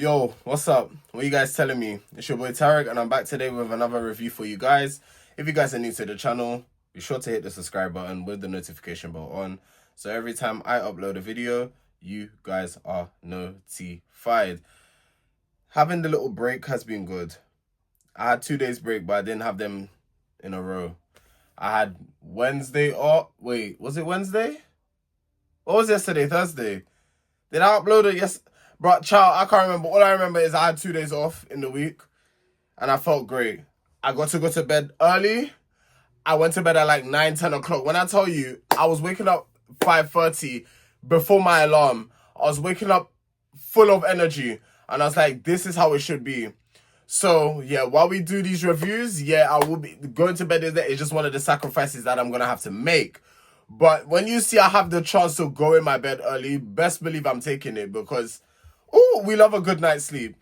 Yo, what's up? What you guys telling me? It's your boy Tarek, and I'm back today with another review for you guys. If you guys are new to the channel, be sure to hit the subscribe button with the notification bell on. So every time I upload a video, you guys are notified. Having the little break has been good. I had 2 days break, but I didn't have them in a row. I had Wednesday off. Wait, was it Wednesday? What was yesterday? Thursday. Did I upload it? Yes. Bro, child, I can't remember. All I remember is I had 2 days off in the week and I felt great. I got to go to bed early. I went to bed at like 9, 10 o'clock. When I tell you, I was waking up 5:30 before my alarm. I was waking up full of energy and I was like, this is how it should be. So, yeah, while we do these reviews, yeah, I will be going to bed. Is just one of the sacrifices that I'm going to have to make. But when you see I have the chance to go in my bed early, best believe I'm taking it because, oh, we love a good night's sleep.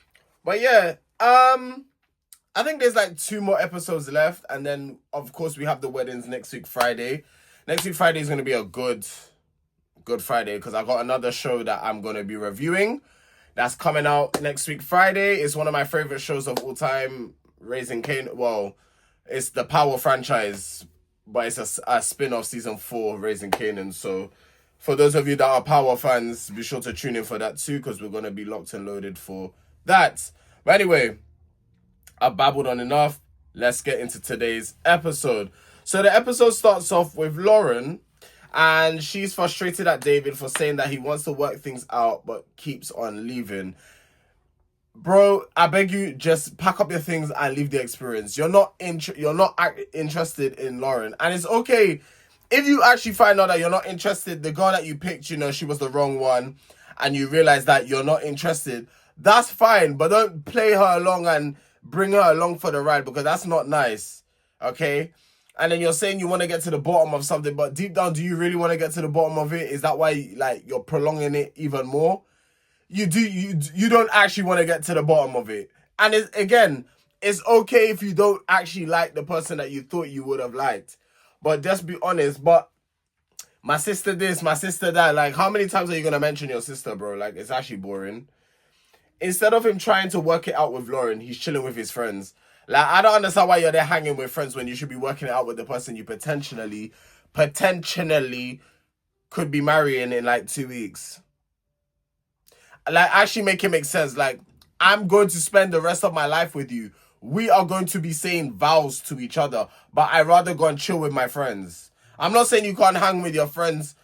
But yeah, I think there's like 2 more episodes left. And then, of course, we have the weddings next week, Friday. Next week, Friday is going to be a good Friday because I got another show that I'm going to be reviewing. That's coming out next week, Friday. It's one of my favorite shows of all time, Raising Kanan. Well, it's the Power franchise, but it's a spin-off season 4, Raising Kanan. So for those of you that are Power fans, be sure to tune in for that too, because we're going to be locked and loaded for that. But anyway, I babbled on enough. Let's get into today's episode. So the episode starts off with Lauren, and she's frustrated at David for saying that he wants to work things out but keeps on leaving. Bro, I beg you, just pack up your things and leave the experience. You're not interested in Lauren, and it's okay if you actually find out that you're not interested. The girl that you picked, she was the wrong one, and you realize that you're not interested. That's fine, but don't play her along and bring her along for the ride because that's not nice. Okay? And then you're saying you want to get to the bottom of something, but deep down, do you really want to get to the bottom of it? Is that why you're prolonging it even more? You don't actually want to get to the bottom of it. And it's okay if you don't actually like the person that you thought you would have liked. But just be honest. But my sister this, my sister that. Like, how many times are you going to mention your sister, bro? Like, it's actually boring. Instead of him trying to work it out with Lauren, he's chilling with his friends. Like, I don't understand why you're there hanging with friends when you should be working it out with the person you potentially could be marrying in like 2 weeks. Like, actually make it make sense. Like, I'm going to spend the rest of my life with you. We are going to be saying vows to each other, but I'd rather go and chill with my friends. I'm not saying you can't hang with your friends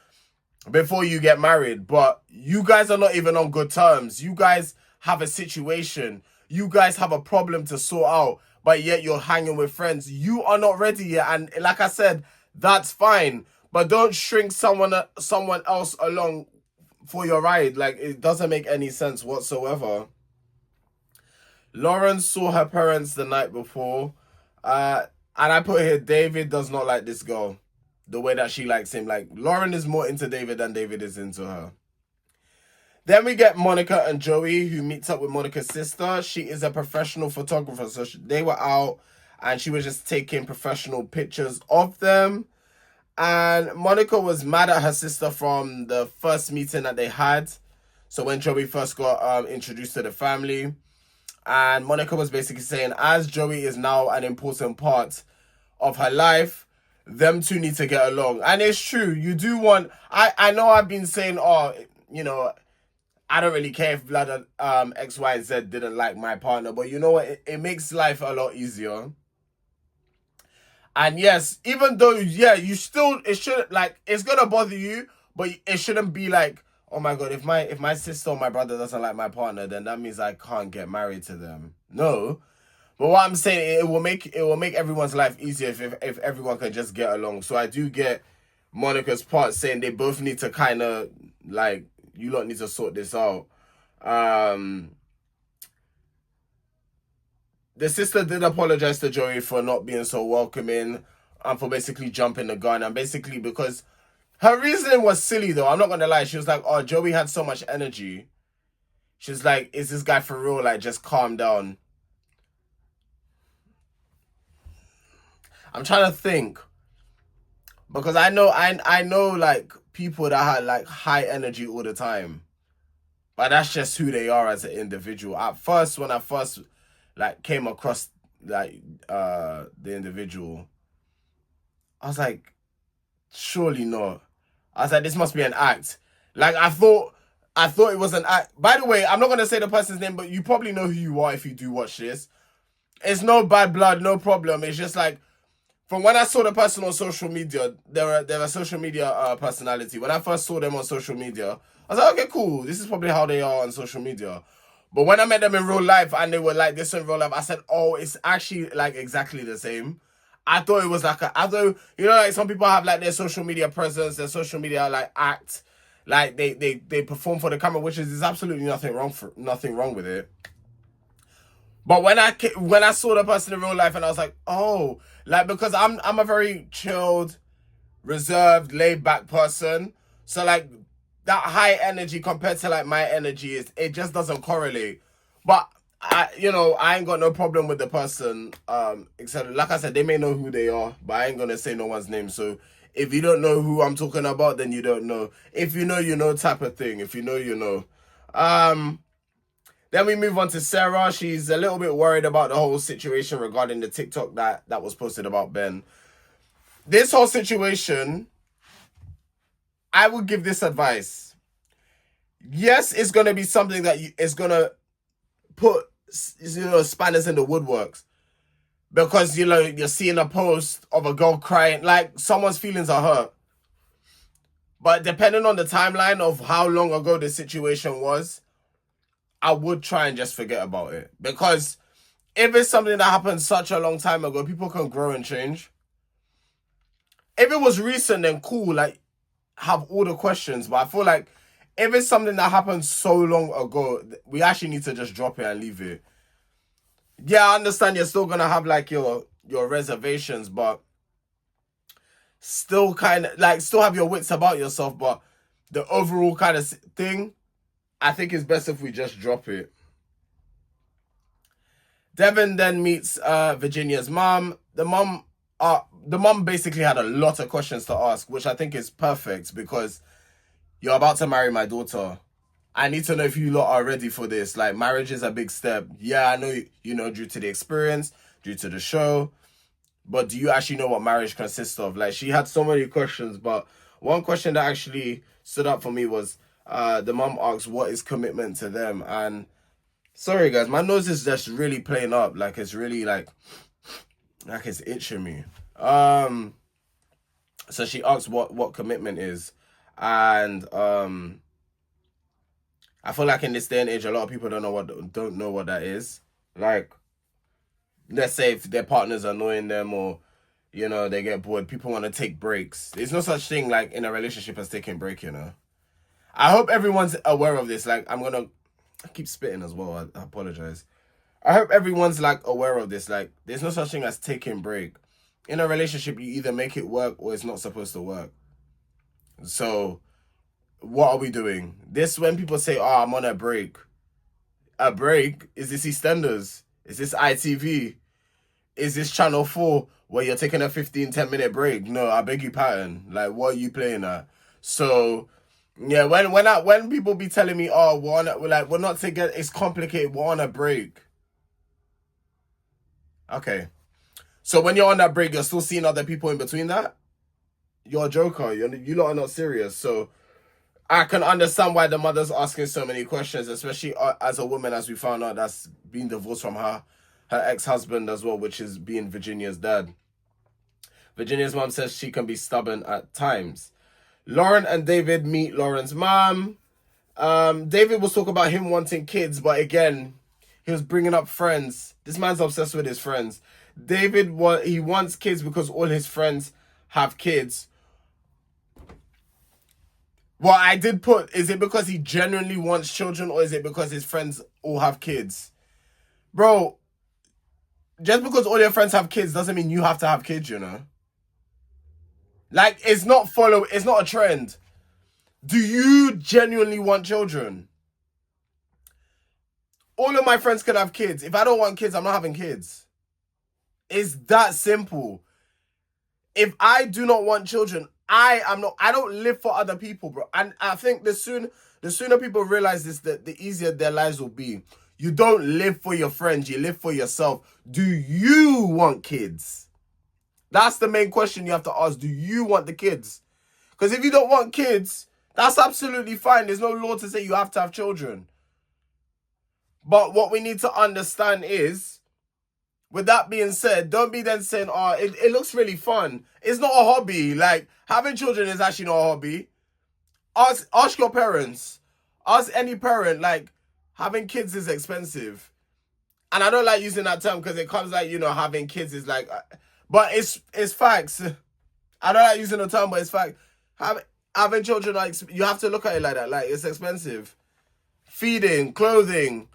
before you get married, but you guys are not even on good terms. You guys have a situation. You guys have a problem to sort out, but yet you're hanging with friends. You are not ready yet, and like I said, that's fine. But don't shrink someone else along for your ride. Like, it doesn't make any sense whatsoever. Lauren saw her parents the night before, and I put here, David does not like this girl the way that she likes him. Like, Lauren is more into David than David is into her. Then we get Monica and Joey, who meets up with Monica's sister. She is a professional photographer, so they were out and she was just taking professional pictures of them. And Monica was mad at her sister from the first meeting that they had. So when Joey first got introduced to the family. And Monica was basically saying, as Joey is now an important part of her life, them two need to get along. And it's true. You do want... I know I've been saying, I don't really care if blood X, Y, Z didn't like my partner. But you know what? It makes life a lot easier. And yes, even though, yeah, it shouldn't, like, it's gonna bother you, but it shouldn't be like, oh my God, if my sister or my brother doesn't like my partner, then that means I can't get married to them. No. But what I'm saying, it will make everyone's life easier if everyone can just get along. So I do get Monica's part saying they both need to kind of, like, you lot need to sort this out. The sister did apologize to Joey for not being so welcoming and for basically jumping the gun. And basically because her reasoning was silly, though. I'm not going to lie. She was like, oh, Joey had so much energy. She's like, is this guy for real? Like, just calm down. I'm trying to think. Because I know like people that had like high energy all the time. But that's just who they are as an individual. At first, when I first like came across like the individual, I was like, surely not. I was like, this must be an act. Like I thought it was an act. By the way, I'm not gonna say the person's name, but you probably know who you are if you do watch this. It's no bad blood, no problem. It's just like from when I saw the person on social media, they're a social media personality. When I first saw them on social media, I was like, okay, cool. This is probably how they are on social media. But when I met them in real life and they were like this in real life, I said, oh, it's actually like exactly the same. I thought it was like I thought, you know, like some people have like their social media presence, their social media like act, like they perform for the camera, which is there's absolutely nothing wrong with it. But when I saw the person in real life and I was like, oh, like because I'm a very chilled, reserved, laid back person. So like that high energy compared to like my energy is it just doesn't correlate. But I ain't got no problem with the person. Except like I said, they may know who they are, but I ain't gonna say no one's name. So if you don't know who I'm talking about, then you don't know. If you know type of thing. If you know, you know. Then we move on to Sarah. She's a little bit worried about the whole situation regarding the TikTok that was posted about Ben. This whole situation, I would give this advice. Yes, it's going to be something that is going to put spanners in the woodworks because you're seeing a post of a girl crying, like someone's feelings are hurt. But depending on the timeline of how long ago the situation was, I would try and just forget about it because if it's something that happened such a long time ago, people can grow and change. If it was recent, then cool, like have all the questions. But I feel like if it's something that happened so long ago, we actually need to just drop it and leave it. Yeah, I understand you're still gonna have like your reservations, but still kind of like still have your wits about yourself. But the overall kind of thing, I think it's best if we just drop it. Devin then meets Virginia's mom. The mom basically had a lot of questions to ask, which I think is perfect because you're about to marry my daughter. I need to know if you lot are ready for this. Like, marriage is a big step. Yeah, I know, due to the experience, due to the show, but do you actually know what marriage consists of? Like, she had so many questions, but one question that actually stood up for me was the mom asked, what is commitment to them? And sorry, guys, my nose is just really playing up. Like, it's really, like it's itching me. So she asked what commitment is. And I feel like in this day and age, a lot of people don't know what that is. Like, let's say if their partner's annoying them or they get bored, people want to take breaks. There's no such thing like in a relationship as taking a break. I hope everyone's aware of this. Like, I keep spitting as well. I apologize. I hope everyone's like aware of this. Like, there's no such thing as taking break. In a relationship, you either make it work or it's not supposed to work. So what are we doing? This when people say, oh, I'm on a break. A break? Is this EastEnders? Is this ITV? Is this Channel 4 where you're taking a 10-minute break? No, I beg you pardon. Like, what are you playing at? So, yeah, when people be telling me, oh, we're not together, it's complicated, we're on a break. Okay. So when you're on that break, you're still seeing other people in between that? You're a joker. You lot are not serious. So I can understand why the mother's asking so many questions, especially as a woman, as we found out, that's being divorced from her ex-husband as well, which is being Virginia's dad. Virginia's mom says she can be stubborn at times. Lauren and David meet Lauren's mom. David was talking about him wanting kids, but again, he was bringing up friends. This man's obsessed with his friends. David, he wants kids because all his friends have kids. Well, I did put, is it because he genuinely wants children or is it because his friends all have kids? Bro, just because all your friends have kids doesn't mean you have to have kids, Like, it's not a trend. Do you genuinely want children? All of my friends can have kids. If I don't want kids, I'm not having kids. It's that simple. If I do not want children, I don't live for other people, bro. And I think the The sooner people realize this, the easier their lives will be. You don't live for your friends, you live for yourself. Do you want kids? That's the main question you have to ask. Do you want the kids? Because if you don't want kids, that's absolutely fine. There's no law to say you have to have children. But what we need to understand is, with that being said, don't be then saying, oh, it looks really fun. It's not a hobby. Like, having children is actually not a hobby. Ask your parents. Ask any parent, like, having kids is expensive. And I don't like using that term because it comes like, having kids is like, but it's facts. I don't like using the term, but it's fact. Having children, like, you have to look at it like that. Like, it's expensive. Feeding, clothing,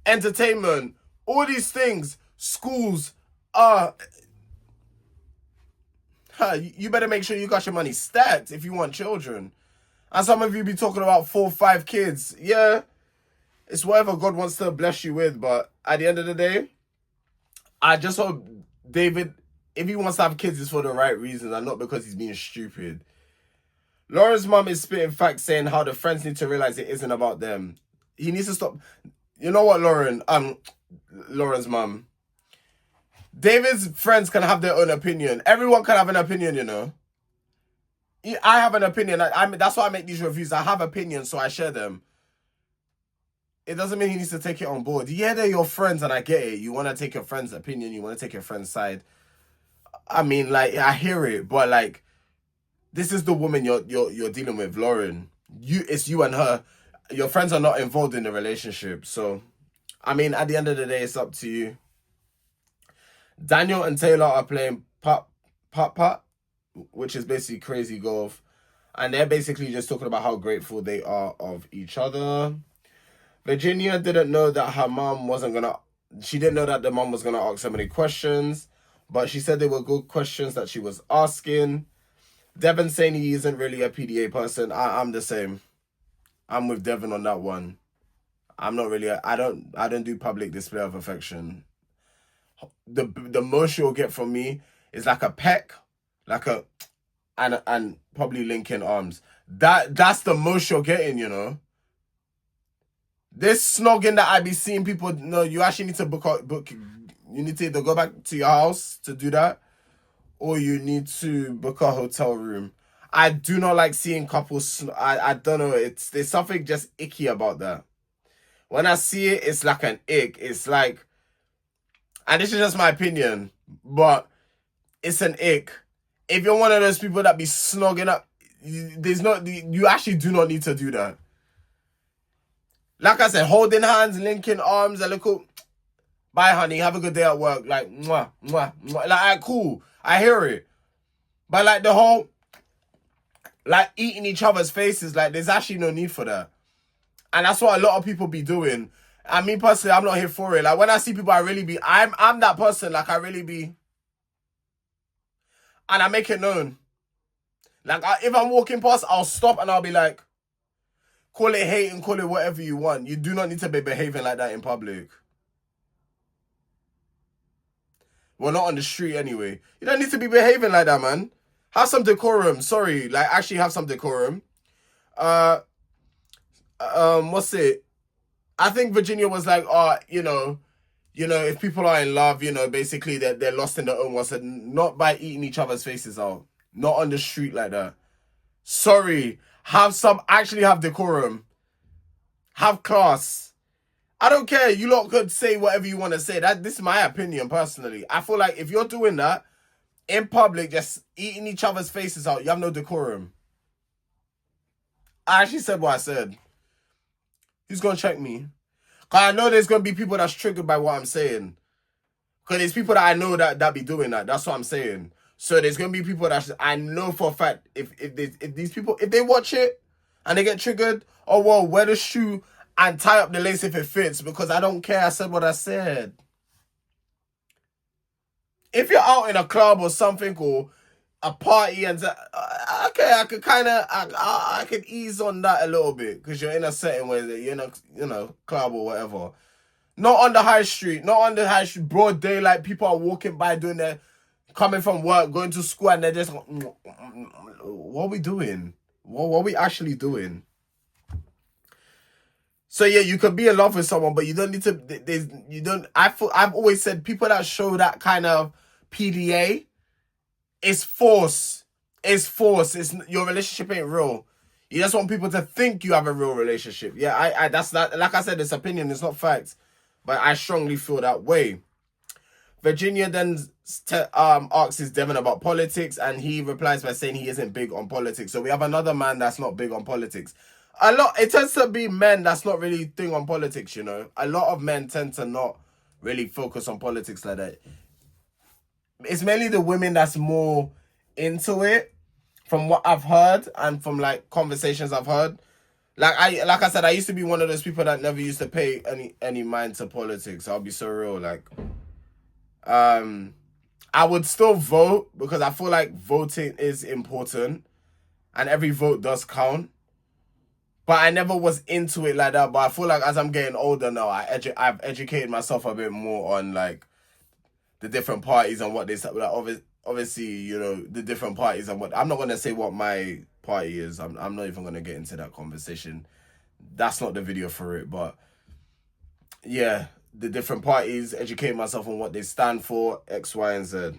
entertainment, all these things, schools, you better make sure you got your money stacked if you want children. And some of you be talking about 4 or 5 kids. Yeah, it's whatever God wants to bless you with. But at the end of the day, I just hope David, if he wants to have kids, it's for the right reasons and not because he's being stupid. Lauren's mum is spitting facts saying how the friends need to realize it isn't about them. He needs to stop. You know what, Lauren's mum? David's friends can have their own opinion. Everyone can have an opinion, I have an opinion. That's why I make these reviews. I have opinions, so I share them. It doesn't mean he needs to take it on board. Yeah, they're your friends, and I get it. You want to take your friend's opinion. You want to take your friend's side. I mean, like, I hear it, but like, this is the woman you're dealing with, Lauren. It's you and her. Your friends are not involved in the relationship. So, I mean, at the end of the day, it's up to you. Daniel and Taylor are playing putt, which is basically crazy golf. And they're basically just talking about how grateful they are of each other. Virginia didn't know that her mom she didn't know that the mom was going to ask so many questions. But she said they were good questions that she was asking. Devin saying he isn't really a PDA person. I'm the same. I'm with Devin on that one. I'm not really. I don't do public display of affection. The most you'll get from me is like a peck, like and probably linking arms. That's the most you're getting, This snogging that I be seeing people, no, you actually need to book. You need to either go back to your house to do that, or you need to book a hotel room. I do not like seeing couples. I don't know. There's something just icky about that. When I see it, it's like an ick. It's like, and this is just my opinion, but it's an ick. If you're one of those people that be snogging up, you actually do not need to do that. Like I said, holding hands, linking arms, a little, bye honey, have a good day at work. Like, mwah, mwah, mwah. Like, cool. I hear it. But like the whole, like eating each other's faces, like there's actually no need for that. And that's what a lot of people be doing. And me personally, I'm not here for it. Like when I see people, I'm that person. Like I really be, and I make it known. Like if I'm walking past, I'll stop and I'll be like, call it hate and call it whatever you want. You do not need to be behaving like that in public. Well, not on the street anyway. You don't need to be behaving like that, man. Have some decorum. Sorry, like actually have some decorum. What's it? I think Virginia was like, if people are in love, basically they're lost in their own world. So not by eating each other's faces out. Not on the street like that. Sorry. Actually have decorum. Have class. I don't care. You lot could say whatever you want to say. This is my opinion personally. I feel like if you're doing that in public, just eating each other's faces out, you have no decorum. I actually said what I said. Who's going to check me? Because I know there's going to be people that's triggered by what I'm saying. Because there's people that I know that be doing that. That's what I'm saying. So there's going to be people that I know for a fact, if these people, if they watch it and they get triggered, oh, well, wear the shoe and tie up the lace if it fits. Because I don't care. I said what I said. If you're out in a club or something or a party and okay, I could I could ease on that a little bit because you're in a setting where you're in a club or whatever. Not on the high street, broad daylight. People are walking by coming from work, going to school, and they're just what are we doing? What are we actually doing? So yeah, you could be in love with someone, but you don't need to. You don't. I've always said people that show that kind of PDA, it's force. It's force. It's your relationship ain't real. You just want people to think you have a real relationship. Yeah, I that's that. Like I said, it's opinion. It's not facts, but I strongly feel that way. Virginia then asks is Devon about politics, and he replies by saying he isn't big on politics. So we have another man that's not big on politics. It tends to be men that's not really thing on politics, you know. A lot of men tend to not really focus on politics like that. It's mainly the women that's more into it, from what I've heard and from like conversations I've heard. Like I said, I used to be one of those people that never used to pay any mind to politics. I'll be so real. Like, I would still vote because I feel like voting is important and every vote does count. But I never was into it like that. But I feel like as I'm getting older now, I've educated myself a bit more on like the different parties and what they say. Like obviously, you know, the different parties and what. I'm not gonna say what my party is. I'm not even gonna get into that conversation. That's not the video for it. But yeah, the different parties, educate myself on what they stand for, X, Y, and Z.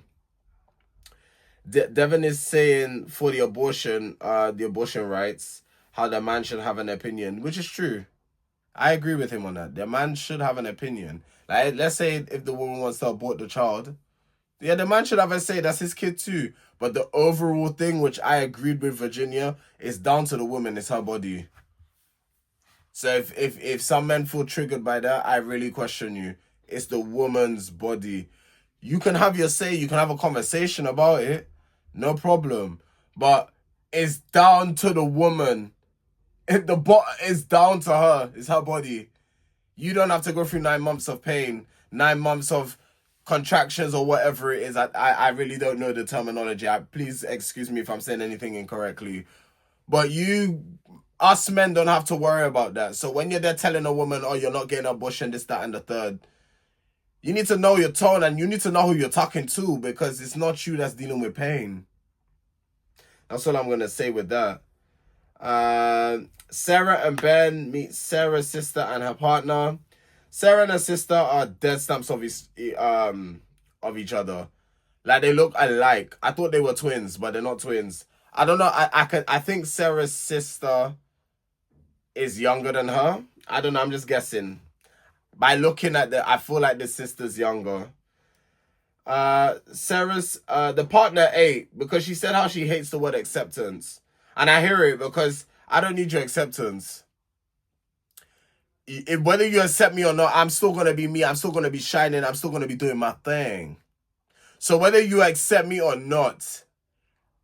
Devon is saying for the abortion rights, how the man should have an opinion, which is true. I agree with him on that. The man should have an opinion. Like, let's say if the woman wants to abort the child, yeah, the man should have a say. That's his kid too. But the overall thing, which I agreed with Virginia, is down to the woman. It's her body. So if some men feel triggered by that, I really question you. It's the woman's body. You can have your say. You can have a conversation about it. No problem. But it's down to the woman. The bot is down to her. It's her body. You don't have to go through 9 months of pain, 9 months of contractions or whatever it is. I really don't know the terminology. Please excuse me if I'm saying anything incorrectly. But us men don't have to worry about that. So when you're there telling a woman, oh, you're not getting an abortion, this, that, and the third, you need to know your tone and you need to know who you're talking to because it's not you that's dealing with pain. That's all I'm going to say with that. Sarah and Ben meet Sarah's sister and her partner. Sarah and her sister are dead stamps of each other. Like, they look alike. I thought they were twins, but they're not twins. I don't know. I think Sarah's sister is younger than her. I don't know. I'm just guessing. By looking at I feel like the sister's younger. Sarah's the partner ate because she said how she hates the word acceptance. And I hear it because I don't need your acceptance. Whether you accept me or not, I'm still going to be me. I'm still going to be shining. I'm still going to be doing my thing. So whether you accept me or not,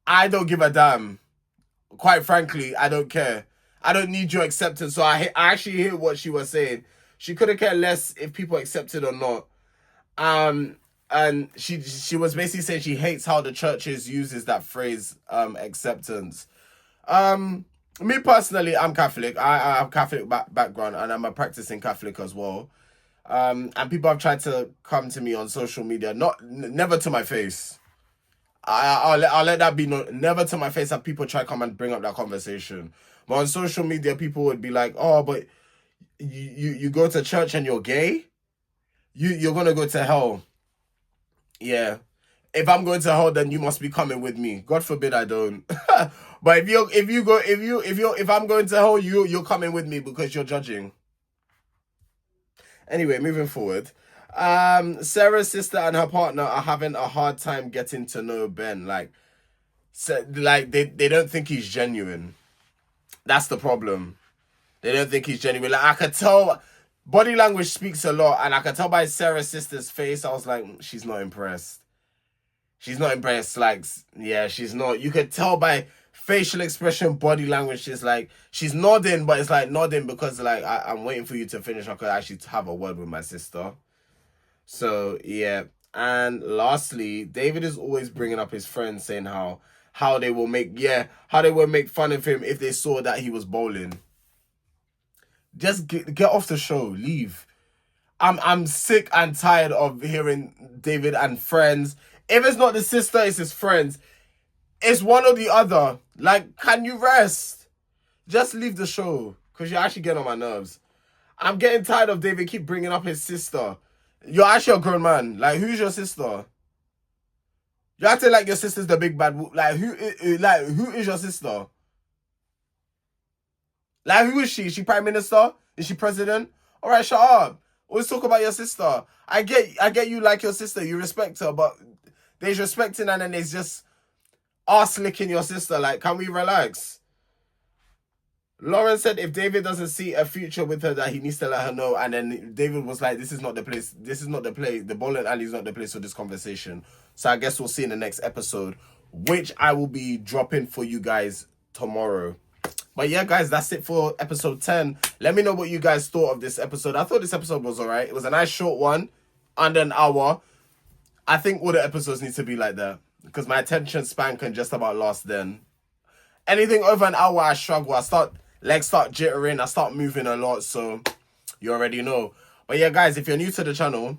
I don't give a damn. Quite frankly, I don't care. I don't need your acceptance. So I actually hear what she was saying. She couldn't care less if people accept it or not. And she was basically saying she hates how the churches uses that phrase, acceptance. Me personally, I'm Catholic. I have Catholic background and I'm a practicing Catholic as well. And people have tried to come to me on social media, never to my face. I'll let that be never to my face have people try to come and bring up that conversation. But on social media, people would be like, oh, but you go to church and you're gay? You're gonna go to hell. Yeah. If I'm going to hell, then you must be coming with me. God forbid I don't. But if I'm going to hell, you're coming with me because you're judging. Anyway, moving forward. Sarah's sister and her partner are having a hard time getting to know Ben. Like they don't think he's genuine. That's the problem. They don't think he's genuine. Like, I could tell body language speaks a lot, and I could tell by Sarah's sister's face, I was like, she's not impressed. She's not impressed. Like, yeah, she's not. You could tell by facial expression, body language, she's nodding, but it's like nodding because like I'm waiting for you to finish. I could actually have a word with my sister. So yeah. And lastly, David is always bringing up his friends saying how they will make fun of him if they saw that he was bowling. Just get off the show, leave. I'm sick and tired of hearing David and friends. If it's not the sister, it's his friends. It's one or the other. Like, can you rest? Just leave the show. Because you're actually getting on my nerves. I'm getting tired of David keep bringing up his sister. You're actually a grown man. Like, who's your sister? You acting like your sister's the big bad. Like, who is your sister? Like, who is she? Is she prime minister? Is she president? All right, shut up. Always talk about your sister. I get you like your sister. You respect her, but there's respecting and then there's just ass licking your sister. Like, can we relax? Lauren said if David doesn't see a future with her, that he needs to let her know. And then David was like, this is not the place. This is not the place. The bowling alley is not the place for this conversation. So I guess we'll see in the next episode, which I will be dropping for you guys tomorrow. But yeah, guys, that's it for episode 10. Let me know what you guys thought of this episode. I thought this episode was all right. It was a nice short one, under an hour. I think all the episodes need to be like that because my attention span can just about last then. Anything over an hour, I struggle. Legs start jittering. I start moving a lot. So you already know. But yeah, guys, if you're new to the channel,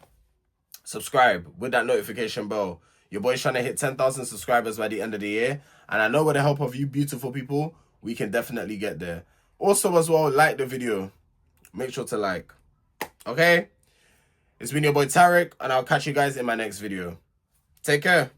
subscribe with that notification bell. Your boy's trying to hit 10,000 subscribers by the end of the year. And I know with the help of you beautiful people, we can definitely get there. Also, as well, like the video. Make sure to like. Okay? It's been your boy Tarek, and I'll catch you guys in my next video. Take care.